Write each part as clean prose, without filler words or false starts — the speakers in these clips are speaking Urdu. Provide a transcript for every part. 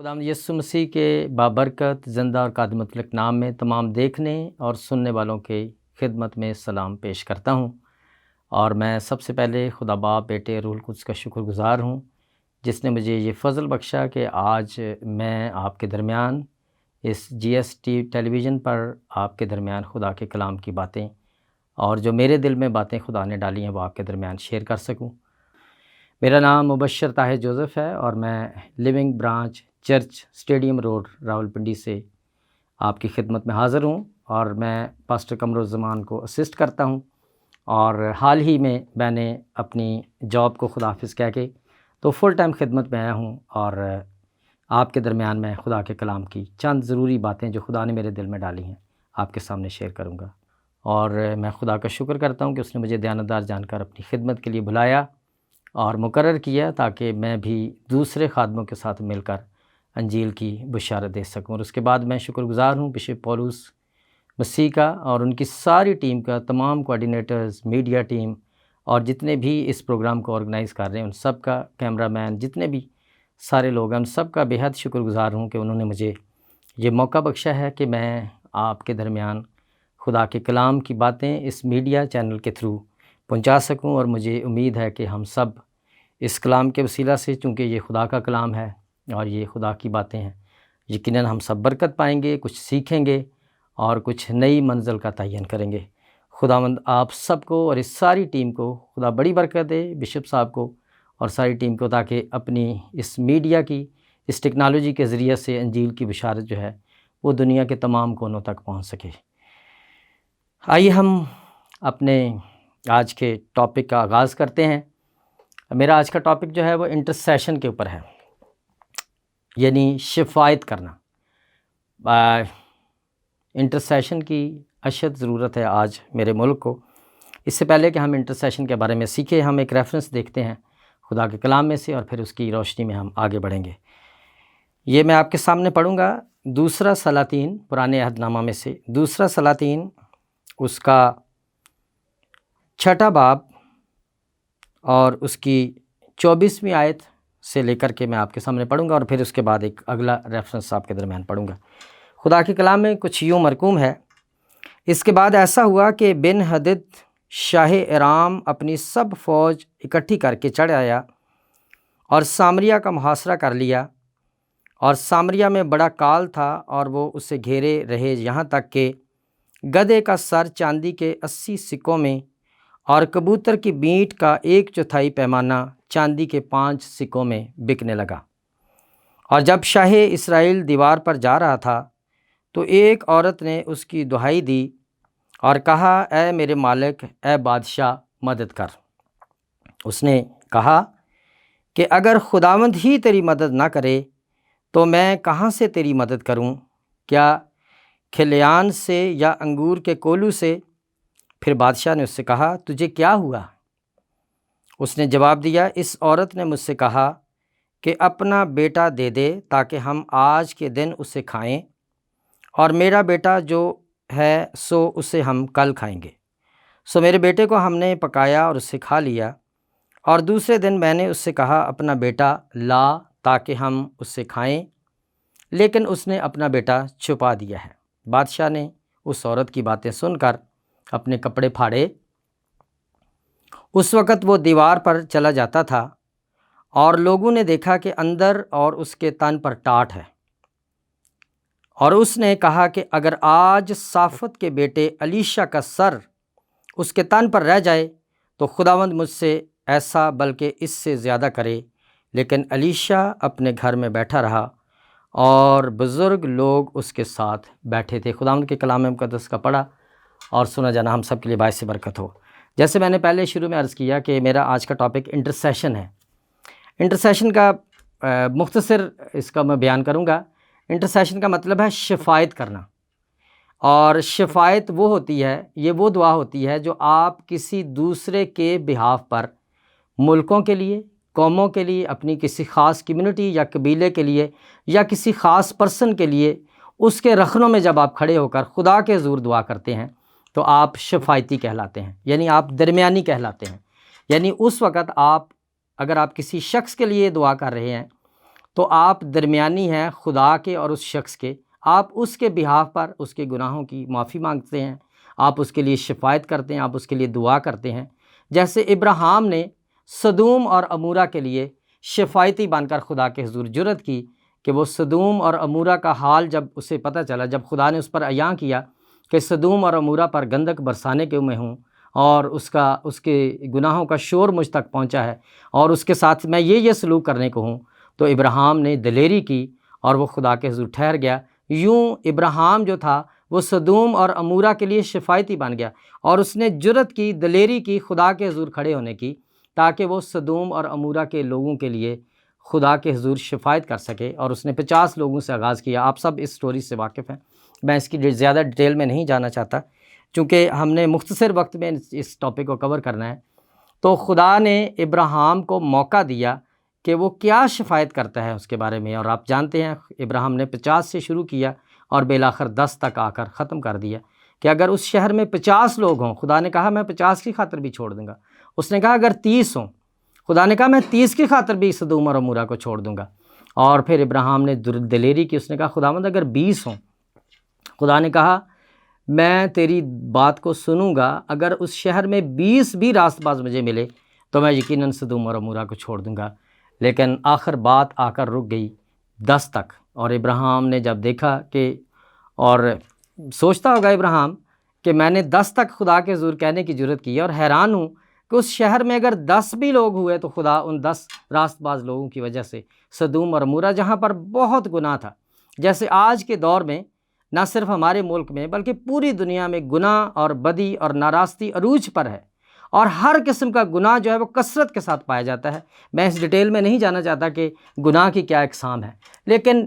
خداوند یسوع مسیح کے بابرکت زندہ اور قادم مطلق نام میں تمام دیکھنے اور سننے والوں کے خدمت میں سلام پیش کرتا ہوں، اور میں سب سے پہلے خدا باپ، بیٹے، روح القدس کا شکر گزار ہوں جس نے مجھے یہ فضل بخشا کہ آج میں آپ کے درمیان اس GST ٹیلی ویژن پر آپ کے درمیان خدا کے کلام کی باتیں اور جو میرے دل میں باتیں خدا نے ڈالی ہیں وہ آپ کے درمیان شیئر کر سکوں۔ میرا نام مبشر طاہر جوزف ہے اور میں Living Branch Church Stadium Road Rawalpindi سے آپ کی خدمت میں حاضر ہوں، اور میں پاسٹر قمرالزمان کو اسسٹ کرتا ہوں، اور حال ہی میں نے اپنی جاب کو خدا حافظ کہہ کے تو فل ٹائم خدمت میں آیا ہوں، اور آپ کے درمیان میں خدا کے کلام کی چند ضروری باتیں جو خدا نے میرے دل میں ڈالی ہیں آپ کے سامنے شیئر کروں گا۔ اور میں خدا کا شکر کرتا ہوں کہ اس نے مجھے دیانتدار جان کر اپنی خدمت کے لیے بلایا اور مقرر کیا تاکہ میں بھی دوسرے خادموں کے ساتھ مل کر انجیل کی بشارت دے سکوں۔ اور اس کے بعد میں شکر گزار ہوں بشپ پولس مسیح کا اور ان کی ساری ٹیم کا، تمام کوآرڈینیٹرز، میڈیا ٹیم اور جتنے بھی اس پروگرام کو آرگنائز کر رہے ہیں ان سب کا، کیمرہ مین، جتنے بھی سارے لوگ ہیں ان سب کا بے حد شکر گزار ہوں کہ انہوں نے مجھے یہ موقع بخشا ہے کہ میں آپ کے درمیان خدا کے کلام کی باتیں اس میڈیا چینل کے تھرو پہنچا سکوں۔ اور مجھے امید ہے کہ ہم سب اس کلام کے وسیلہ سے، چونکہ یہ خدا کا کلام ہے اور یہ خدا کی باتیں ہیں، یقیناً ہم سب برکت پائیں گے، کچھ سیکھیں گے اور کچھ نئی منزل کا تعین کریں گے۔ خداوند آپ سب کو اور اس ساری ٹیم کو خدا بڑی برکت دے، بشپ صاحب کو اور ساری ٹیم کو، تاکہ اپنی اس میڈیا کی، اس ٹیکنالوجی کے ذریعے سے انجیل کی بشارت جو ہے وہ دنیا کے تمام کونوں تک پہنچ سکے۔ آئیے ہم اپنے آج کے ٹاپک کا آغاز کرتے ہیں۔ میرا آج کا ٹاپک جو ہے وہ انٹرسیشن کے اوپر ہے، یعنی شفاعت کرنا۔ انٹرسیشن کی اشد ضرورت ہے آج میرے ملک کو۔ اس سے پہلے کہ ہم انٹرسیشن کے بارے میں سیکھیں، ہم ایک ریفرنس دیکھتے ہیں خدا کے کلام میں سے، اور پھر اس کی روشنی میں ہم آگے بڑھیں گے۔ یہ میں آپ کے سامنے پڑھوں گا دوسرا سلاطین، پرانے عہد نامہ میں سے دوسرا سلاطین، اس کا 6 باب اور اس کی 24ویں آیت سے لے کر کے میں آپ کے سامنے پڑھوں گا، اور پھر اس کے بعد ایک اگلا ریفرنس آپ کے درمیان پڑھوں گا۔ خدا کے کلام میں کچھ یوں مرقوم ہے: اس کے بعد ایسا ہوا کہ بن حدد شاہ ارام اپنی سب فوج اکٹھی کر کے چڑھ آیا اور سامریہ کا محاصرہ کر لیا، اور سامریہ میں بڑا کال تھا اور وہ اسے گھیرے رہے، یہاں تک کہ گدھے کا سر چاندی کے 80 سکوں میں اور کبوتر کی بینٹ کا 1/4 پیمانہ چاندی کے 5 سکوں میں بکنے لگا۔ اور جب شاہ اسرائیل دیوار پر جا رہا تھا تو ایک عورت نے اس کی دہائی دی اور کہا، اے میرے مالک، اے بادشاہ، مدد کر۔ اس نے کہا کہ اگر خداوند ہی تیری مدد نہ کرے تو میں کہاں سے تیری مدد کروں؟ کیا کھلیان سے یا انگور کے کولو سے؟ پھر بادشاہ نے اس سے کہا، تجھے کیا ہوا؟ اس نے جواب دیا، اس عورت نے مجھ سے کہا کہ اپنا بیٹا دے دے تاکہ ہم آج کے دن اسے کھائیں، اور میرا بیٹا جو ہے سو اسے ہم کل کھائیں گے۔ سو میرے بیٹے کو ہم نے پکایا اور اسے کھا لیا، اور دوسرے دن میں نے اس سے کہا، اپنا بیٹا لا تاکہ ہم اسے کھائیں، لیکن اس نے اپنا بیٹا چھپا دیا ہے۔ بادشاہ نے اس عورت کی باتیں سن کر اپنے کپڑے پھاڑے۔ اس وقت وہ دیوار پر چلا جاتا تھا، اور لوگوں نے دیکھا کہ اندر اور اس کے تن پر ٹاٹ ہے، اور اس نے کہا کہ اگر آج صافت کے بیٹے الیشا کا سر اس کے تن پر رہ جائے تو خداوند مجھ سے ایسا بلکہ اس سے زیادہ کرے۔ لیکن الیشا اپنے گھر میں بیٹھا رہا اور بزرگ لوگ اس کے ساتھ بیٹھے تھے۔ خداوند کے کلام مقدس کا پڑھا اور سنا جانا ہم سب کے لیے باعث برکت ہو۔ جیسے میں نے پہلے شروع میں عرض کیا کہ میرا آج کا ٹاپک انٹرسیشن ہے۔ انٹرسیشن کا مختصر اس کا میں بیان کروں گا۔ انٹرسیشن کا مطلب ہے شفاعت کرنا، اور شفاعت وہ ہوتی ہے، یہ وہ دعا ہوتی ہے جو آپ کسی دوسرے کے بہاف پر، ملکوں کے لیے، قوموں کے لیے، اپنی کسی خاص کمیونٹی یا قبیلے کے لیے یا کسی خاص پرسن کے لیے، اس کے رخنوں میں جب آپ کھڑے ہو کر خدا کے حضور دعا کرتے ہیں تو آپ شفاعتی کہلاتے ہیں، یعنی آپ درمیانی کہلاتے ہیں۔ یعنی اس وقت اگر آپ کسی شخص کے لیے دعا کر رہے ہیں تو آپ درمیانی ہیں خدا کے اور اس شخص کے، آپ اس کے بہاف پر اس کے گناہوں کی معافی مانگتے ہیں، آپ اس کے لیے شفاعت کرتے ہیں، آپ اس کے لیے دعا کرتے ہیں۔ جیسے ابراہیم نے سدوم اور عمورہ کے لیے شفاعتی بن کر خدا کے حضور جرأت کی کہ وہ سدوم اور عمورہ کا حال جب اسے پتہ چلا، جب خدا نے اس پر عیاں کیا کہ سدوم اور عمورہ پر گندک برسانے کے میں ہوں اور اس کے گناہوں کا شور مجھ تک پہنچا ہے اور اس کے ساتھ میں یہ سلوک کرنے کو ہوں، تو ابراہیم نے دلیری کی اور وہ خدا کے حضور ٹھہر گیا۔ یوں ابراہیم جو تھا وہ سدوم اور عمورہ کے لیے شفاعتی بن گیا اور اس نے جرأت کی، دلیری کی خدا کے حضور کھڑے ہونے کی، تاکہ وہ سدوم اور عمورہ کے لوگوں کے لیے خدا کے حضور شفاعت کر سکے، اور اس نے 50 لوگوں سے آغاز کیا۔ آپ سب اس سٹوری سے واقف ہیں، میں اس کی زیادہ ڈیٹیل میں نہیں جانا چاہتا چونکہ ہم نے مختصر وقت میں اس ٹاپک کو کور کرنا ہے۔ تو خدا نے ابراہیم کو موقع دیا کہ وہ کیا شفاعت کرتا ہے اس کے بارے میں، اور آپ جانتے ہیں ابراہیم نے 50 سے شروع کیا اور بالآخر 10 تک آ کر ختم کر دیا کہ اگر اس شہر میں 50 لوگ ہوں، خدا نے کہا میں 50 کی خاطر بھی چھوڑ دوں گا، اس نے کہا اگر 30 ہوں، خدا نے کہا میں 30 کی خاطر بھی سدوم اور عمورہ کو چھوڑ دوں گا، اور پھر ابراہیم نے دلیری کی، اس نے کہا خداوند اگر 20 ہوں، خدا نے کہا میں تیری بات کو سنوں گا، اگر اس شہر میں 20 بھی راست باز مجھے ملے تو میں یقیناً سدوم اور عمورہ کو چھوڑ دوں گا۔ لیکن آخر بات آ کر رک گئی 10 تک، اور ابراہیم نے جب دیکھا کہ، اور سوچتا ہوگا ابراہیم کہ میں نے 10 تک خدا کے حضور کہنے کی جرأت کی، اور حیران ہوں کہ اس شہر میں اگر 10 بھی لوگ ہوئے تو خدا ان 10 راست باز لوگوں کی وجہ سے سدوم اور عمورہ جہاں پر بہت گناہ تھا، جیسے آج کے دور میں نہ صرف ہمارے ملک میں بلکہ پوری دنیا میں گناہ اور بدی اور ناراستی عروج پر ہے، اور ہر قسم کا گناہ جو ہے وہ کثرت کے ساتھ پایا جاتا ہے۔ میں اس ڈیٹیل میں نہیں جانا چاہتا کہ گناہ کی کیا اقسام ہے، لیکن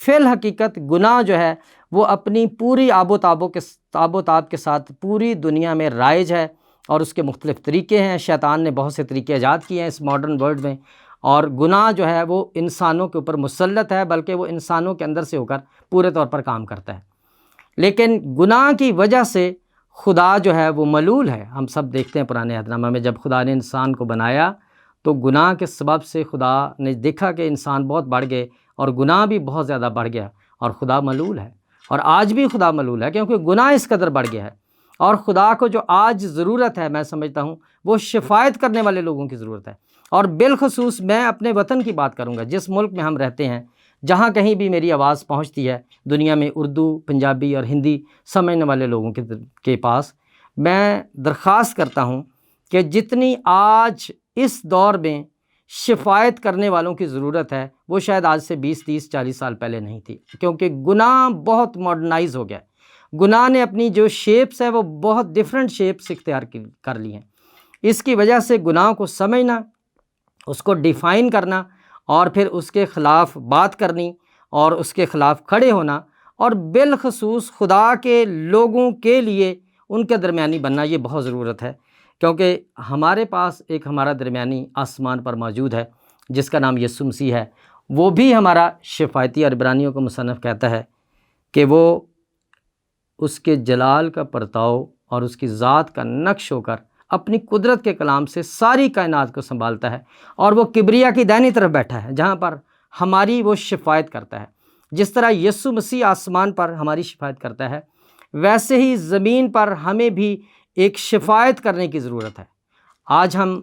فی الحقیقت گناہ جو ہے وہ اپنی پوری آب و تاب کے ساتھ پوری دنیا میں رائج ہے، اور اس کے مختلف طریقے ہیں۔ شیطان نے بہت سے طریقے ایجاد کیے ہیں اس ماڈرن ورلڈ میں، اور گناہ جو ہے وہ انسانوں کے اوپر مسلط ہے، بلکہ وہ انسانوں کے اندر سے ہو کر پورے طور پر کام کرتا ہے۔ لیکن گناہ کی وجہ سے خدا جو ہے وہ ملول ہے۔ ہم سب دیکھتے ہیں پرانے عہد نامہ میں جب خدا نے انسان کو بنایا تو گناہ کے سبب سے خدا نے دیکھا کہ انسان بہت بڑھ گئے اور گناہ بھی بہت زیادہ بڑھ گیا، اور خدا ملول ہے، اور آج بھی خدا ملول ہے کیونکہ گناہ اس قدر بڑھ گیا ہے۔ اور خدا کو جو آج ضرورت ہے، میں سمجھتا ہوں وہ شفاعت کرنے والے لوگوں کی ضرورت ہے، اور بالخصوص میں اپنے وطن کی بات کروں گا، جس ملک میں ہم رہتے ہیں، جہاں کہیں بھی میری آواز پہنچتی ہے دنیا میں، اردو، پنجابی اور ہندی سمجھنے والے لوگوں کے پاس، میں درخواست کرتا ہوں کہ جتنی آج اس دور میں شفاعت کرنے والوں کی ضرورت ہے وہ شاید آج سے 20 30 40 سال پہلے نہیں تھی، کیونکہ گناہ بہت ماڈرنائز ہو گیا ہے۔ گناہ نے اپنی جو شیپس ہیں وہ بہت ڈیفرنٹ شیپس اختیار کر لی ہیں۔ اس کی وجہ سے گناہ کو سمجھنا، اس کو ڈیفائن کرنا، اور پھر اس کے خلاف بات کرنی اور اس کے خلاف کھڑے ہونا، اور بالخصوص خدا کے لوگوں کے لیے ان کے درمیانی بننا، یہ بہت ضرورت ہے، کیونکہ ہمارے پاس ایک ہمارا درمیانی آسمان پر موجود ہے جس کا نام یسوع مسیح ہے، وہ بھی ہمارا شفاعتی، اور عبرانیوں کو مصنف کہتا ہے کہ وہ اس کے جلال کا پرتاؤ اور اس کی ذات کا نقش ہو کر اپنی قدرت کے کلام سے ساری کائنات کو سنبھالتا ہے، اور وہ کبریا کی دائنی طرف بیٹھا ہے جہاں پر ہماری وہ شفاعت کرتا ہے۔ جس طرح یسوع مسیح آسمان پر ہماری شفاعت کرتا ہے، ویسے ہی زمین پر ہمیں بھی ایک شفاعت کرنے کی ضرورت ہے۔ آج ہم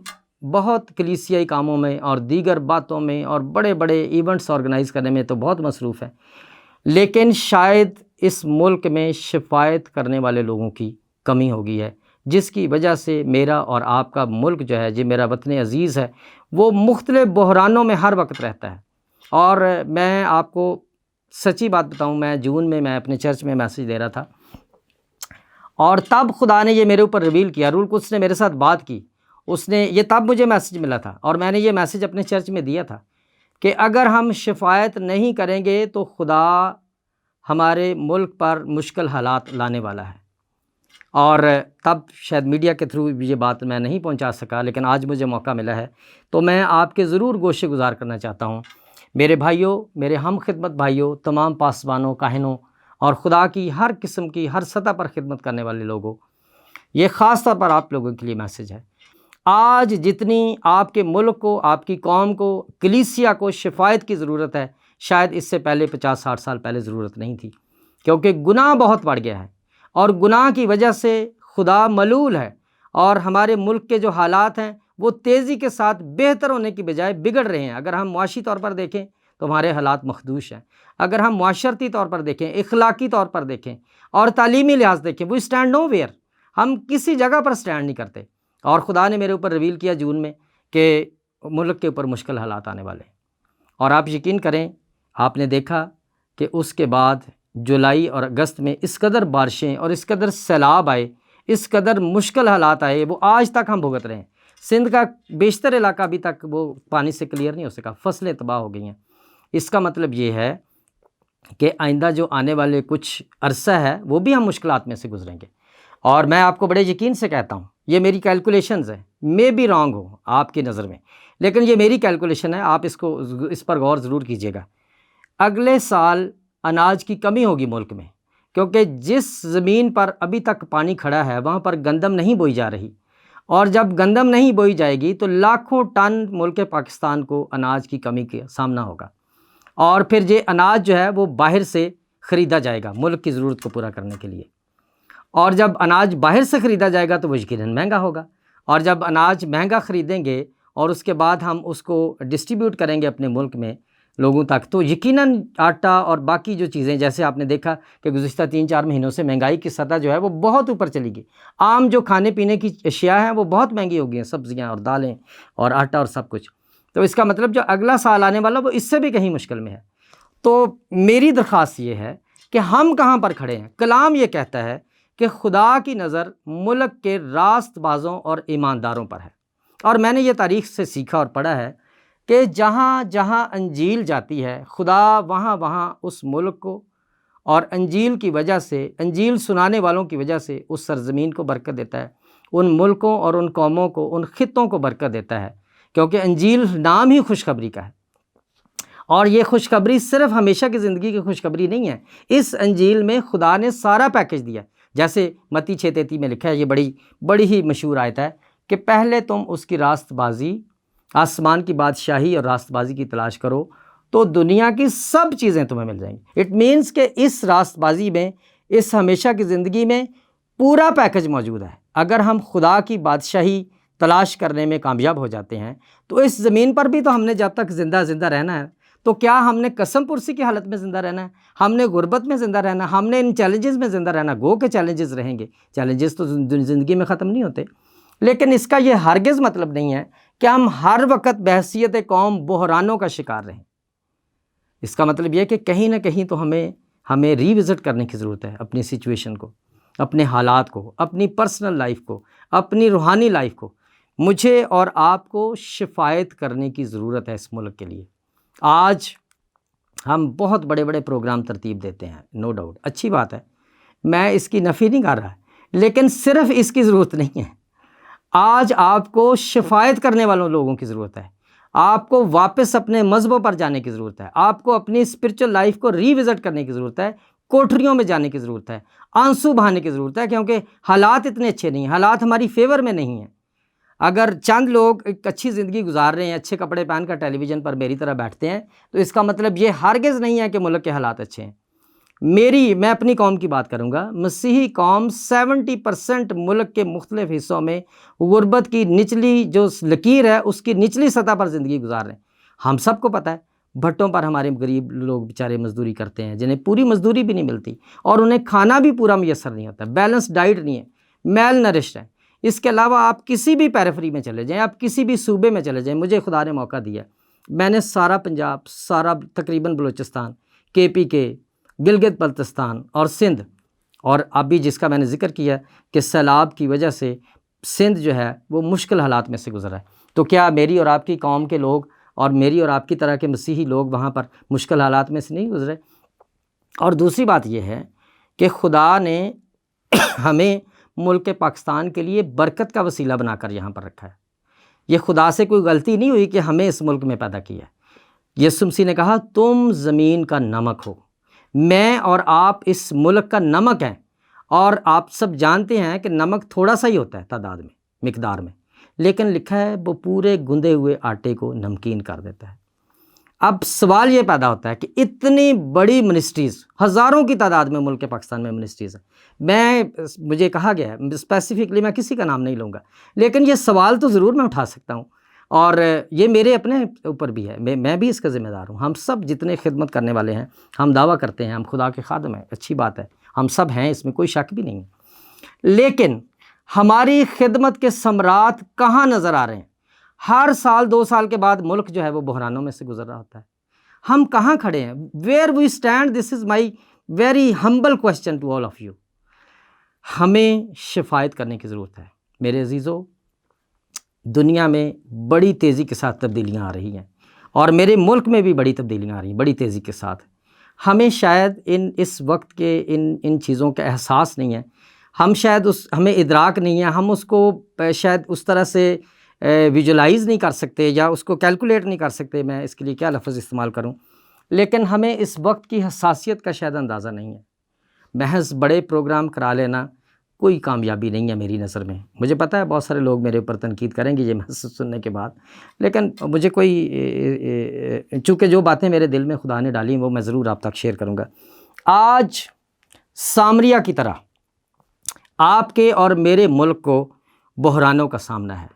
بہت کلیسیائی کاموں میں اور دیگر باتوں میں اور بڑے بڑے ایونٹس آرگنائز کرنے میں تو بہت مصروف ہیں، لیکن شاید اس ملک میں شفاعت کرنے والے لوگوں کی کمی ہو گئی ہے، جس کی وجہ سے میرا اور آپ کا ملک جو ہے، جو میرا وطن عزیز ہے، وہ مختلف بحرانوں میں ہر وقت رہتا ہے۔ اور میں آپ کو سچی بات بتاؤں، میں جون میں اپنے چرچ میں میسیج دے رہا تھا، اور تب خدا نے یہ میرے اوپر ریویل کیا، روح القدس نے میرے ساتھ بات کی، اس نے یہ تب مجھے میسیج ملا تھا، اور میں نے یہ میسیج اپنے چرچ میں دیا تھا کہ اگر ہم شفاعت نہیں کریں گے تو خدا ہمارے ملک پر مشکل حالات لانے والا ہے۔ اور تب شاید میڈیا کے تھرو یہ بات میں نہیں پہنچا سکا، لیکن آج مجھے موقع ملا ہے تو میں آپ کے ضرور گوشے گزار کرنا چاہتا ہوں۔ میرے بھائیوں، میرے ہم خدمت بھائیوں، تمام پاسبانوں، کاہنوں اور خدا کی ہر قسم کی ہر سطح پر خدمت کرنے والے لوگوں، یہ خاص طور پر آپ لوگوں کے لیے میسیج ہے۔ آج جتنی آپ کے ملک کو، آپ کی قوم کو، کلیسیا کو شفایت کی ضرورت ہے، شاید اس سے پہلے 50-60 سال پہلے ضرورت نہیں تھی، کیونکہ گناہ بہت بڑھ گیا ہے، اور گناہ کی وجہ سے خدا ملول ہے، اور ہمارے ملک کے جو حالات ہیں وہ تیزی کے ساتھ بہتر ہونے کی بجائے بگڑ رہے ہیں۔ اگر ہم معاشی طور پر دیکھیں تو ہمارے حالات مخدوش ہیں، اگر ہم معاشرتی طور پر دیکھیں، اخلاقی طور پر دیکھیں، اور تعلیمی لحاظ دیکھیں، وہ اسٹینڈ نو ویئر، ہم کسی جگہ پر اسٹینڈ نہیں کرتے۔ اور خدا نے میرے اوپر ریویل کیا جون میں کہ ملک کے اوپر مشکل حالات آنے والے ہیں، اور آپ یقین کریں، آپ نے دیکھا کہ اس کے بعد جولائی اور اگست میں اس قدر بارشیں اور اس قدر سیلاب آئے، اس قدر مشکل حالات آئے، وہ آج تک ہم بھگت رہے ہیں۔ سندھ کا بیشتر علاقہ ابھی تک وہ پانی سے کلیئر نہیں ہو سکا، فصلیں تباہ ہو گئی ہیں۔ اس کا مطلب یہ ہے کہ آئندہ جو آنے والے کچھ عرصہ ہے وہ بھی ہم مشکلات میں سے گزریں گے، اور میں آپ کو بڑے یقین سے کہتا ہوں، یہ میری کیلکولیشنز ہیں، میں بھی رانگ ہوں آپ کی نظر میں، لیکن یہ میری کیلکولیشن ہے، آپ اس پر غور ضرور کیجیے گا۔ اگلے سال اناج کی کمی ہوگی ملک میں، کیونکہ جس زمین پر ابھی تک پانی کھڑا ہے وہاں پر گندم نہیں بوئی جا رہی، اور جب گندم نہیں بوئی جائے گی تو لاکھوں ٹن ملک پاکستان کو اناج کی کمی کا سامنا ہوگا، اور پھر یہ اناج جو ہے وہ باہر سے خریدا جائے گا ملک کی ضرورت کو پورا کرنے کے لیے، اور جب اناج باہر سے خریدا جائے گا تو وہ یقیناً مہنگا ہوگا، اور جب اناج مہنگا خریدیں گے اور اس کے بعد ہم اس کو ڈسٹریبیوٹ کریں گے اپنے ملک میں لوگوں تک، تو یقیناً آٹا اور باقی جو چیزیں، جیسے آپ نے دیکھا کہ گزشتہ 3-4 مہینوں سے مہنگائی کی سطح جو ہے وہ بہت اوپر چلی گئی، عام جو کھانے پینے کی اشیاء ہیں وہ بہت مہنگی ہو گئی ہیں، سبزیاں اور دالیں اور آٹا اور سب کچھ۔ تو اس کا مطلب جو اگلا سال آنے والا وہ اس سے بھی کہیں مشکل میں ہے۔ تو میری درخواست یہ ہے کہ ہم کہاں پر کھڑے ہیں؟ کلام یہ کہتا ہے کہ خدا کی نظر ملک کے راست بازوں اور ایمانداروں پر ہے، اور میں نے یہ تاریخ سے سیکھا اور پڑھا ہے کہ جہاں جہاں انجیل جاتی ہے خدا وہاں وہاں اس ملک کو اور انجیل کی وجہ سے، انجیل سنانے والوں کی وجہ سے اس سرزمین کو برکت دیتا ہے، ان ملکوں اور ان قوموں کو، ان خطوں کو برکت دیتا ہے، کیونکہ انجیل نام ہی خوشخبری کا ہے، اور یہ خوشخبری صرف ہمیشہ کی زندگی کی خوشخبری نہیں ہے، اس انجیل میں خدا نے سارا پیکج دیا، جیسے متی 6:33 میں لکھا ہے، یہ بڑی ہی مشہور آیت ہے کہ پہلے تم اس کی راست بازی، آسمان کی بادشاہی اور راست بازی کی تلاش کرو تو دنیا کی سب چیزیں تمہیں مل جائیں گی۔ اٹ مینس کہ اس راست بازی میں، اس ہمیشہ کی زندگی میں پورا پیکج موجود ہے۔ اگر ہم خدا کی بادشاہی تلاش کرنے میں کامیاب ہو جاتے ہیں تو اس زمین پر بھی تو ہم نے جب تک زندہ رہنا ہے، تو کیا ہم نے قسم پرسی کی حالت میں زندہ رہنا ہے؟ ہم نے غربت میں زندہ رہنا ہے؟ ہم نے ان چیلنجز میں زندہ رہنا؟ گو کے چیلنجز رہیں گے، چیلنجز تو زندگی میں ختم نہیں ہوتے، لیکن اس کا یہ ہرگز مطلب نہیں ہے کہ ہم ہر وقت بحیثیت قوم بحرانوں کا شکار رہیں۔ اس کا مطلب یہ کہ کہیں نہ کہیں تو ہمیں ری وزٹ کرنے کی ضرورت ہے اپنی سچویشن کو، اپنے حالات کو، اپنی پرسنل لائف کو، اپنی روحانی لائف کو۔ مجھے اور آپ کو شفایت کرنے کی ضرورت ہے اس ملک کے لیے۔ آج ہم بہت بڑے بڑے پروگرام ترتیب دیتے ہیں، نو ڈاؤٹ، اچھی بات ہے، میں اس کی نفی نہیں کر رہا، لیکن صرف اس کی ضرورت نہیں ہے۔ آج آپ کو شفایت کرنے والوں لوگوں کی ضرورت ہے، آپ کو واپس اپنے مذہبوں پر جانے کی ضرورت ہے، آپ کو اپنی اسپرچل لائف کو ری وزٹ کرنے کی ضرورت ہے، کوٹھریوں میں جانے کی ضرورت ہے، آنسو بہانے کی ضرورت ہے، کیونکہ حالات اتنے اچھے نہیں ہیں، حالات ہماری فیور میں نہیں ہیں۔ اگر چند لوگ ایک اچھی زندگی گزار رہے ہیں، اچھے کپڑے پہن کر ٹیلی ویژن پر میری طرح بیٹھتے ہیں، تو اس کا مطلب یہ ہرگز نہیں ہے کہ ملک کے حالات اچھے ہیں۔ میں اپنی قوم کی بات کروں گا، مسیحی قوم 70% ملک کے مختلف حصوں میں غربت کی نچلی جو لکیر ہے اس کی نچلی سطح پر زندگی گزار رہے ہیں۔ ہم سب کو پتہ ہے بھٹوں پر ہمارے غریب لوگ بیچارے مزدوری کرتے ہیں، جنہیں پوری مزدوری بھی نہیں ملتی، اور انہیں کھانا بھی پورا میسر نہیں ہوتا، بیلنس ڈائٹ نہیں ہے، میل نرشڈ ہے۔ اس کے علاوہ آپ کسی بھی پیریفری میں چلے جائیں، آپ کسی بھی صوبے میں چلے جائیں، مجھے خدا نے موقع دیا، میں نے سارا پنجاب، سارا تقریباً بلوچستان، KPK، گلگت بلتستان اور سندھ، اور ابھی جس کا میں نے ذکر کیا کہ سیلاب کی وجہ سے سندھ جو ہے وہ مشکل حالات میں سے گزرا ہے، تو کیا میری اور آپ کی قوم کے لوگ اور میری اور آپ کی طرح کے مسیحی لوگ وہاں پر مشکل حالات میں سے نہیں گزرے؟ اور دوسری بات یہ ہے کہ خدا نے ہمیں ملک پاکستان کے لیے برکت کا وسیلہ بنا کر یہاں پر رکھا ہے۔ یہ خدا سے کوئی غلطی نہیں ہوئی کہ ہمیں اس ملک میں پیدا کیا ہے۔ یسوع مسیح نے کہا تم زمین کا نمک ہو، میں اور آپ اس ملک کا نمک ہیں، اور آپ سب جانتے ہیں کہ نمک تھوڑا سا ہی ہوتا ہے تعداد میں، مقدار میں، لیکن لکھا ہے وہ پورے گندے ہوئے آٹے کو نمکین کر دیتا ہے۔ اب سوال یہ پیدا ہوتا ہے کہ اتنی بڑی منسٹریز، ہزاروں کی تعداد میں ملک پاکستان میں منسٹریز ہیں، مجھے کہا گیا ہے اسپیسیفکلی میں کسی کا نام نہیں لوں گا، لیکن یہ سوال تو ضرور میں اٹھا سکتا ہوں، اور یہ میرے اپنے اوپر بھی ہے، میں بھی اس کا ذمہ دار ہوں۔ ہم سب جتنے خدمت کرنے والے ہیں، ہم دعویٰ کرتے ہیں ہم خدا کے خادم ہیں، اچھی بات ہے، ہم سب ہیں، اس میں کوئی شک بھی نہیں ہے، لیکن ہماری خدمت کے ثمرات کہاں نظر آ رہے ہیں؟ ہر سال 2 سال کے بعد ملک جو ہے وہ بحرانوں میں سے گزر رہا ہوتا ہے، ہم کہاں کھڑے ہیں؟ Where we stand, this is my very humble question to all of you. ہمیں شفایت کرنے کی ضرورت ہے میرے عزیزو۔ دنیا میں بڑی تیزی کے ساتھ تبدیلیاں آ رہی ہیں، اور میرے ملک میں بھی بڑی تبدیلیاں آ رہی ہیں بڑی تیزی کے ساتھ۔ ہمیں شاید اس وقت کے ان چیزوں کا احساس نہیں ہے، ہم شاید ہمیں ادراک نہیں ہے، ہم اس کو شاید اس طرح سے ویژولائز نہیں کر سکتے یا اس کو کیلکولیٹ نہیں کر سکتے، میں اس کے لیے کیا لفظ استعمال کروں، لیکن ہمیں اس وقت کی حساسیت کا شاید اندازہ نہیں ہے۔ محض بڑے پروگرام کرا لینا کوئی کامیابی نہیں ہے میری نظر میں۔ مجھے پتہ ہے بہت سارے لوگ میرے اوپر تنقید کریں گے یہ محض سننے کے بعد، لیکن مجھے چونکہ جو باتیں میرے دل میں خدا نے ڈالی وہ میں ضرور آپ تک شیئر کروں گا۔ آج سامریہ کی طرح آپ کے اور میرے ملک کو بحرانوں کا سامنا ہے،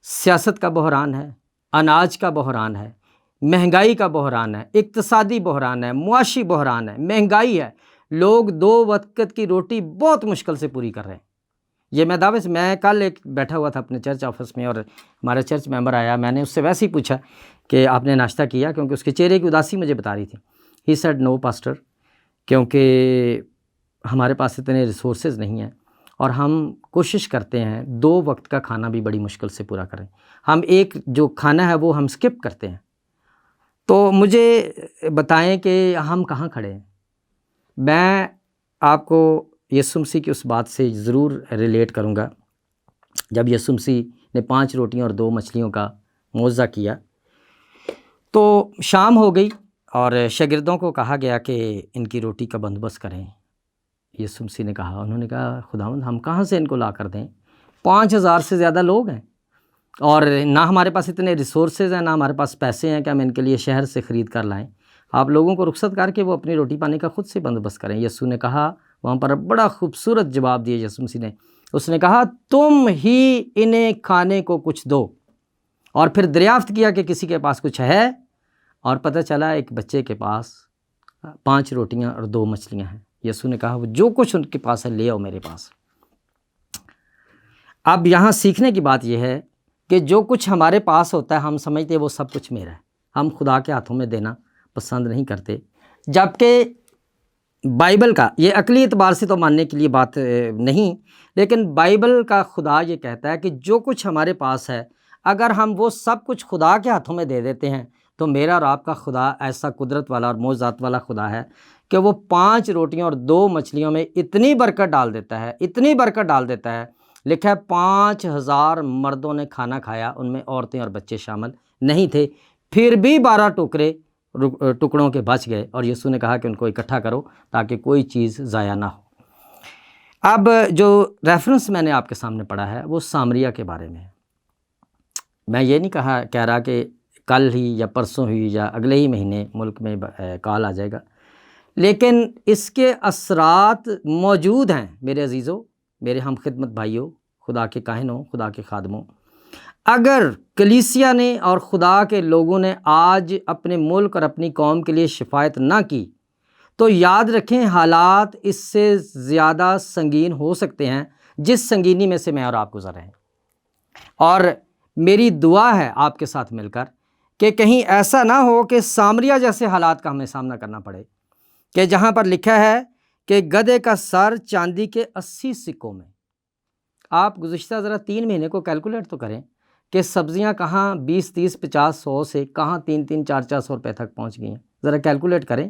سیاست کا بحران ہے، اناج کا بحران ہے، مہنگائی کا بحران ہے، اقتصادی بحران ہے، معاشی بحران ہے، مہنگائی ہے، لوگ 2 وقت کی روٹی بہت مشکل سے پوری کر رہے ہیں۔ یہ میں دعوے سے، میں کل ایک بیٹھا ہوا تھا اپنے چرچ آفس میں، اور ہمارا چرچ ممبر آیا، میں نے اس سے ویسے ہی پوچھا کہ آپ نے ناشتہ کیا، کیونکہ اس کے چہرے کی اداسی مجھے بتا رہی تھی۔ ہی سیڈ نو پاسٹر، کیونکہ ہمارے پاس اتنے ریسورسز نہیں ہیں، اور ہم کوشش کرتے ہیں 2 وقت کا کھانا بھی بڑی مشکل سے پورا کریں، ہم ایک جو کھانا ہے وہ ہم سکپ کرتے ہیں۔ تو مجھے بتائیں کہ ہم کہاں کھڑے ہیں؟ میں آپ کو یسوع مسیح کی اس بات سے ضرور ریلیٹ کروں گا جب یسوع مسیح نے 5 روٹیوں اور 2 مچھلیوں کا معجزہ کیا، تو شام ہو گئی اور شاگردوں کو کہا گیا کہ ان کی روٹی کا بندوبست کریں۔ یسوع مسیح نے کہا، انہوں نے کہا خداوند ہم کہاں سے ان کو لا کر دیں؟ 5000 سے زیادہ لوگ ہیں، اور نہ ہمارے پاس اتنے ریسورسز ہیں، نہ ہمارے پاس پیسے ہیں کہ ہم ان کے لیے شہر سے خرید کر لائیں۔ آپ لوگوں کو رخصت کر کے وہ اپنی روٹی پانی کا خود سے بندوبست کریں۔ یسوع نے کہا، وہاں پر بڑا خوبصورت جواب دیا یسوع مسیح نے، اس نے کہا تم ہی انہیں کھانے کو کچھ دو، اور پھر دریافت کیا کہ کسی کے پاس کچھ ہے، اور پتہ چلا ایک بچے کے پاس 5 روٹیاں اور 2 مچھلیاں ہیں۔ یسوع نے کہا وہ جو کچھ ان کے پاس ہے لے آؤ میرے پاس۔ اب یہاں سیکھنے کی بات یہ ہے کہ جو کچھ ہمارے پاس ہوتا ہے ہم سمجھتے ہیں وہ سب کچھ میرا ہے، ہم خدا کے ہاتھوں میں دینا پسند نہیں کرتے، جبکہ بائبل کا یہ عقلی اعتبار سے تو ماننے کے لیے بات نہیں، لیکن بائبل کا خدا یہ کہتا ہے کہ جو کچھ ہمارے پاس ہے اگر ہم وہ سب کچھ خدا کے ہاتھوں میں دے دیتے ہیں تو میرا اور آپ کا خدا ایسا قدرت والا اور معجزات والا خدا ہے کہ وہ 5 روٹیوں اور 2 مچھلیوں میں اتنی برکت ڈال دیتا ہے، اتنی برکت ڈال دیتا ہے۔ لکھا ہے 5000 مردوں نے کھانا کھایا، ان میں عورتیں اور بچے شامل نہیں تھے، پھر بھی 12 ٹکڑوں کے بچ گئے، اور یسوع نے کہا کہ ان کو اکٹھا کرو تاکہ کوئی چیز ضائع نہ ہو۔ اب جو ریفرنس میں نے آپ کے سامنے پڑھا ہے وہ سامریہ کے بارے میں ہے۔ میں یہ نہیں کہہ رہا کہ کل ہی یا پرسوں ہی یا اگلے ہی مہینے ملک میں کال آ جائے گا، لیکن اس کے اثرات موجود ہیں میرے عزیزوں، میرے ہم خدمت بھائیوں، خدا کے کاہنوں، خدا کے خادموں۔ اگر کلیسیا نے اور خدا کے لوگوں نے آج اپنے ملک اور اپنی قوم کے لیے شفایت نہ کی تو یاد رکھیں حالات اس سے زیادہ سنگین ہو سکتے ہیں جس سنگینی میں سے میں اور آپ گزر رہے ہیں، اور میری دعا ہے آپ کے ساتھ مل کر کہ کہیں ایسا نہ ہو کہ سامریہ جیسے حالات کا ہمیں سامنا کرنا پڑے، کہ جہاں پر لکھا ہے کہ گدھے کا سر چاندی کے 80 سکوں میں۔ آپ گزشتہ ذرا 3 مہینے کو کیلکولیٹ تو کریں کہ سبزیاں کہاں 20 30 50 100 سے کہاں 3 3 4 400 روپے تک پہنچ گئی ہیں، ذرا کیلکولیٹ کریں،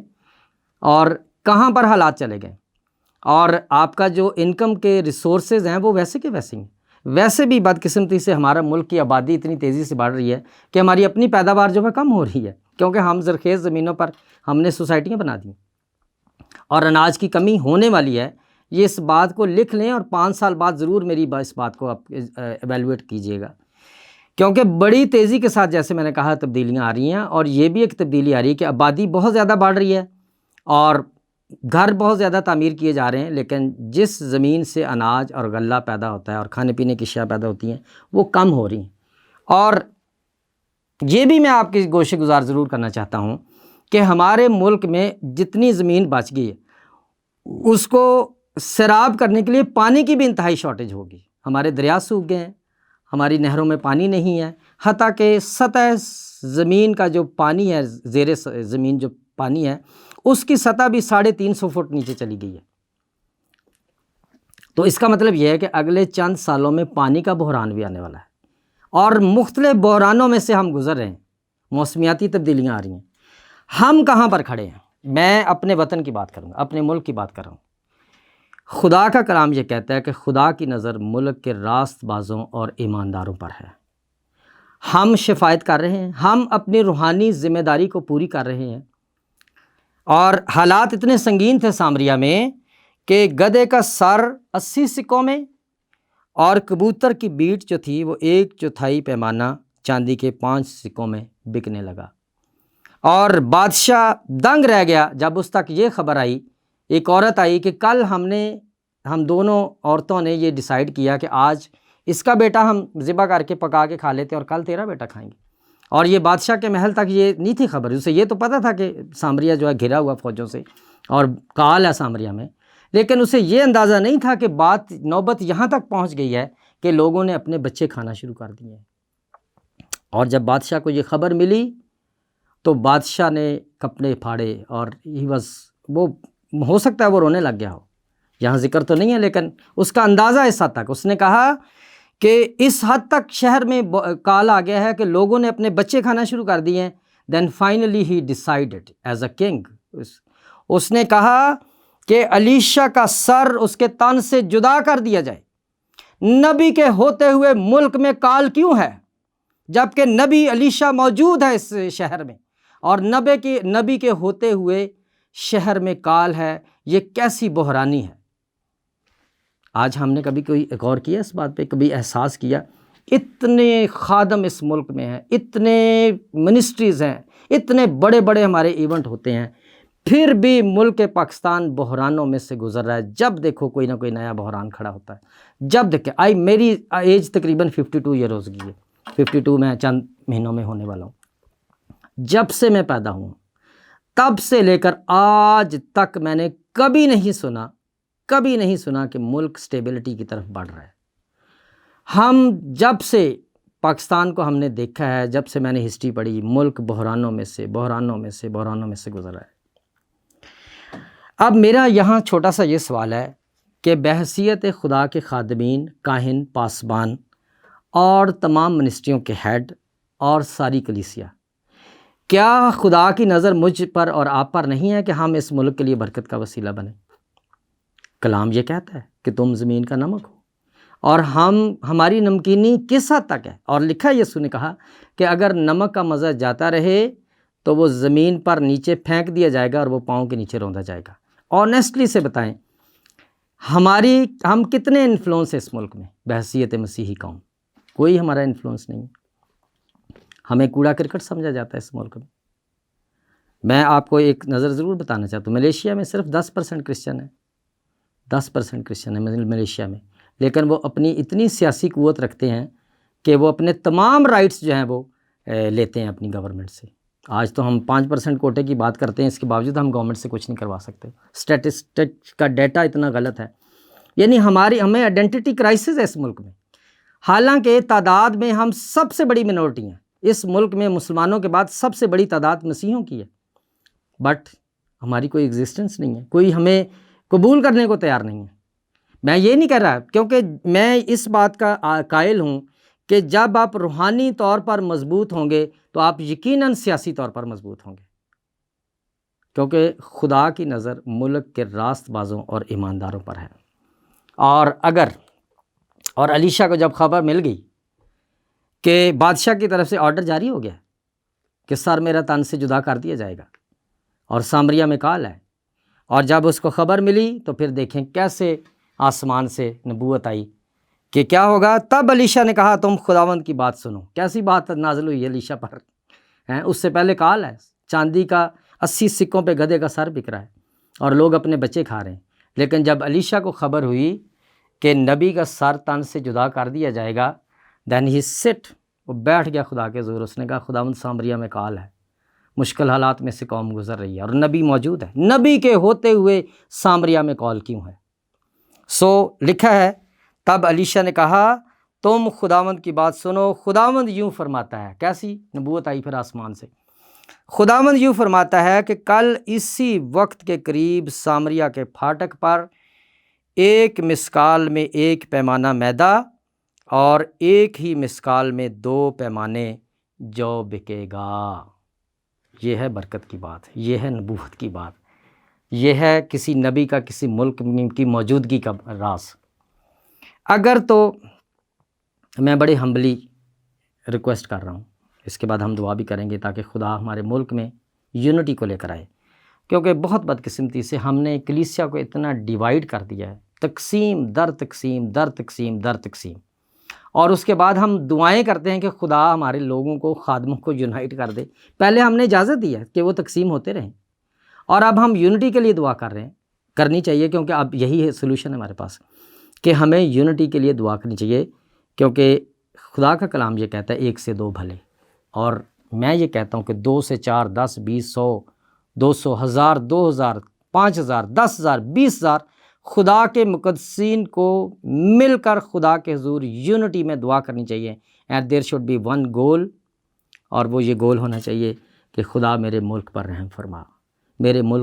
اور کہاں پر حالات چلے گئے، اور آپ کا جو انکم کے ریسورسز ہیں وہ ویسے کے ویسے ہیں۔ ویسے بھی بدقسمتی سے ہمارا ملک کی آبادی اتنی تیزی سے بڑھ رہی ہے کہ ہماری اپنی پیداوار جو ہے کم ہو رہی ہے، کیونکہ ہم زرخیز زمینوں پر ہم نے سوسائٹیاں بنا دیں، اور اناج کی کمی ہونے والی ہے۔ یہ اس بات کو لکھ لیں اور 5 سال بعد ضرور میری اس بات کو آپ ایویلویٹ کیجئے گا کیونکہ بڑی تیزی کے ساتھ جیسے میں نے کہا تبدیلیاں آ رہی ہیں، اور یہ بھی ایک تبدیلی آ رہی ہے کہ آبادی بہت زیادہ بڑھ رہی ہے اور گھر بہت زیادہ تعمیر کیے جا رہے ہیں، لیکن جس زمین سے اناج اور غلہ پیدا ہوتا ہے اور کھانے پینے کی اشیاء پیدا ہوتی ہیں وہ کم ہو رہی ہیں۔ اور یہ بھی میں آپ کی گوشہ گزار ضرور کرنا چاہتا ہوں کہ ہمارے ملک میں جتنی زمین بچ گئی ہے اس کو سیراب کرنے کے لیے پانی کی بھی انتہائی شارٹیج ہوگی۔ ہمارے دریا سوکھ گئے ہیں، ہماری نہروں میں پانی نہیں ہے، حتیٰ کہ سطح زمین کا جو پانی ہے، زیر زمین جو پانی ہے اس کی سطح بھی 350 فٹ نیچے چلی گئی ہے۔ تو اس کا مطلب یہ ہے کہ اگلے چند سالوں میں پانی کا بحران بھی آنے والا ہے، اور مختلف بحرانوں میں سے ہم گزر رہے ہیں، موسمیاتی تبدیلیاں آ رہی ہیں۔ ہم کہاں پر کھڑے ہیں؟ میں اپنے وطن کی بات کروں گا، اپنے ملک کی بات کر رہا ہوں۔ خدا کا کلام یہ کہتا ہے کہ خدا کی نظر ملک کے راست بازوں اور ایمانداروں پر ہے۔ ہم شفایت کر رہے ہیں، ہم اپنی روحانی ذمہ داری کو پوری کر رہے ہیں، اور حالات اتنے سنگین تھے سامریا میں کہ گدھے کا سر 80 سکوں میں اور کبوتر کی بیٹ جو تھی وہ 1/4 پیمانہ چاندی کے 5 سکوں میں بکنے لگا، اور بادشاہ دنگ رہ گیا جب اس تک یہ خبر آئی۔ ایک عورت آئی کہ کل ہم دونوں عورتوں نے یہ ڈیسائیڈ کیا کہ آج اس کا بیٹا ہم ذبح کر کے پکا کے کھا لیتے اور کل تیرا بیٹا کھائیں گے۔ اور یہ بادشاہ کے محل تک یہ نہیں تھی خبر، اسے یہ تو پتہ تھا کہ سامریا جو ہے گھرا ہوا فوجوں سے اور کال ہے سامریا میں، لیکن اسے یہ اندازہ نہیں تھا کہ نوبت یہاں تک پہنچ گئی ہے کہ لوگوں نے اپنے بچے کھانا شروع کر دیے ہیں۔ اور جب بادشاہ کو یہ خبر ملی تو بادشاہ نے کپڑے پھاڑے، اور وہ ہو سکتا ہے وہ رونے لگ گیا ہو، یہاں ذکر تو نہیں ہے، لیکن اس کا اندازہ اس حد تک، اس نے کہا کہ اس حد تک شہر میں کال آ گیا ہے کہ لوگوں نے اپنے بچے کھانا شروع کر دیے ہیں۔ دین فائنلی ہی ڈیسائیڈڈ ایز اے کنگ، اس نے کہا کہ الیشا کا سر اس کے تن سے جدا کر دیا جائے۔ نبی کے ہوتے ہوئے ملک میں کال کیوں ہے جبکہ نبی الیشا موجود ہے اس شہر میں، اور نبی کے ہوتے ہوئے شہر میں کال ہے؟ یہ کیسی بحرانی ہے۔ آج ہم نے کبھی کوئی غور کیا اس بات پہ، کبھی احساس کیا؟ اتنے خادم اس ملک میں ہیں، اتنے منسٹریز ہیں، اتنے بڑے بڑے ہمارے ایونٹ ہوتے ہیں، پھر بھی ملک پاکستان بحرانوں میں سے گزر رہا ہے۔ جب دیکھو کوئی نہ کوئی نیا بحران کھڑا ہوتا ہے۔ جب دیکھیں میری ایج تقریباً 52 ایئر ہو گئی ہے، 52 میں چند مہینوں میں ہونے والا ہوں۔ جب سے میں پیدا ہوں تب سے لے کر آج تک میں نے کبھی نہیں سنا کہ ملک سٹیبلٹی کی طرف بڑھ رہا ہے۔ ہم جب سے پاکستان کو ہم نے دیکھا ہے، جب سے میں نے ہسٹری پڑھی، ملک بحرانوں میں سے گزر رہا ہے۔ اب میرا یہاں چھوٹا سا یہ سوال ہے کہ بحیثیت خدا کے خادمین، کاہن، پاسبان اور تمام منسٹریوں کے ہیڈ اور ساری کلیسیا، کیا خدا کی نظر مجھ پر اور آپ پر نہیں ہے کہ ہم اس ملک کے لیے برکت کا وسیلہ بنیں؟ کلام یہ کہتا ہے کہ تم زمین کا نمک ہو، اور ہماری نمکینی کس حد تک ہے؟ اور لکھا یسوع نے کہا کہ اگر نمک کا مزہ جاتا رہے تو وہ زمین پر نیچے پھینک دیا جائے گا اور وہ پاؤں کے نیچے روندا جائے گا۔ آنیسٹلی سے بتائیں، ہم کتنے انفلوئنس ہے اس ملک میں بحیثیت مسیحی قوم؟ کوئی ہمارا انفلوئنس نہیں۔ ہمیں کوڑا کرکٹ سمجھا جاتا ہے اس ملک میں۔ میں آپ کو ایک نظر ضرور بتانا چاہتا ہوں، ملیشیا میں صرف 10% کرسچن ہے، 10% کرسچن ہے ملیشیا میں، لیکن وہ اپنی اتنی سیاسی قوت رکھتے ہیں کہ وہ اپنے تمام رائٹس جو ہیں وہ لیتے ہیں اپنی گورنمنٹ سے۔ آج تو ہم 5% کوٹے کی بات کرتے ہیں، اس کے باوجود ہم گورنمنٹ سے کچھ نہیں کروا سکتے۔ اسٹیٹسٹک کا ڈیٹا اتنا غلط ہے، یعنی ہمیں آئیڈینٹی کرائسس ہے اس ملک میں، حالانکہ تعداد میں ہم سب سے بڑی منورٹی ہیں اس ملک میں۔ مسلمانوں کے بعد سب سے بڑی تعداد مسیحیوں کی ہے، بٹ ہماری کوئی ایگزسٹنس نہیں ہے، کوئی ہمیں قبول کرنے کو تیار نہیں ہے۔ میں یہ نہیں کہہ رہا، کیونکہ میں اس بات کا قائل ہوں کہ جب آپ روحانی طور پر مضبوط ہوں گے تو آپ یقیناً سیاسی طور پر مضبوط ہوں گے، کیونکہ خدا کی نظر ملک کے راست بازوں اور ایمانداروں پر ہے۔ اور الیشا کو جب خبر مل گئی کہ بادشاہ کی طرف سے آرڈر جاری ہو گیا کہ سر میرا تن سے جدا کر دیا جائے گا، اور سامریا میں کال ہے، اور جب اس کو خبر ملی تو پھر دیکھیں کیسے آسمان سے نبوت آئی کہ کیا ہوگا؟ تب الیشا نے کہا تم خداوند کی بات سنو۔ کیسی بات نازل ہوئی ہے الیشا پر؟ اس سے پہلے کال ہے، چاندی کا 80 سکوں پہ گدھے کا سر بک رہا ہے اور لوگ اپنے بچے کھا رہے ہیں۔ لیکن جب الیشا کو خبر ہوئی کہ نبی کا سر تن سے جدا کر دیا جائے گا، دین ہی سٹ، وہ بیٹھ گیا خدا کے حضور۔ اس نے کہا خداوند سامریا میں کال ہے، مشکل حالات میں سے قوم گزر رہی ہے اور نبی موجود ہے، نبی کے ہوتے ہوئے سامریا میں کال کیوں ہے؟ لکھا ہے تب الیشا نے کہا تم خداوند کی بات سنو، خداوند یوں فرماتا ہے۔ کیسی نبوت آئی پھر آسمان سے؟ خداوند یوں فرماتا ہے کہ کل اسی وقت کے قریب سامریا کے پھاٹک پر 1 مسکال میں 1 پیمانہ میدا اور 1 ہی مسکال میں 2 پیمانے جو بکے گا۔ یہ ہے برکت کی بات، یہ ہے نبوت کی بات، یہ ہے کسی نبی کا کسی ملک کی موجودگی کا راز۔ اگر تو میں بڑے ہمبلی ریکویسٹ کر رہا ہوں، اس کے بعد ہم دعا بھی کریں گے تاکہ خدا ہمارے ملک میں یونٹی کو لے کر آئے، کیونکہ بہت بدقسمتی سے ہم نے کلیسیا کو اتنا ڈیوائیڈ کر دیا ہے، تقسیم در تقسیم در تقسیم در تقسیم، اور اس کے بعد ہم دعائیں کرتے ہیں کہ خدا ہمارے لوگوں کو، خادموں کو یونائٹ کر دے۔ پہلے ہم نے اجازت دی ہے کہ وہ تقسیم ہوتے رہیں، اور اب ہم یونٹی کے لیے دعا کر رہے ہیں، کرنی چاہیے، کیونکہ اب یہی ہے سلوشن ہے ہمارے پاس کہ ہمیں یونٹی کے لیے دعا کرنی چاہیے، کیونکہ خدا کا کلام یہ کہتا ہے 1 سے 2 بھلے، اور میں یہ کہتا ہوں کہ 2 سے 4 10 20 100 200 1000 2000 5000 10,000 20,000 خدا کے مقدسین کو مل کر خدا کے حضور یونٹی میں دعا کرنی چاہیے، and there should be one goal, اور وہ یہ گول ہونا چاہیے کہ خدا میرے ملک پر رحم فرما، میرے ملک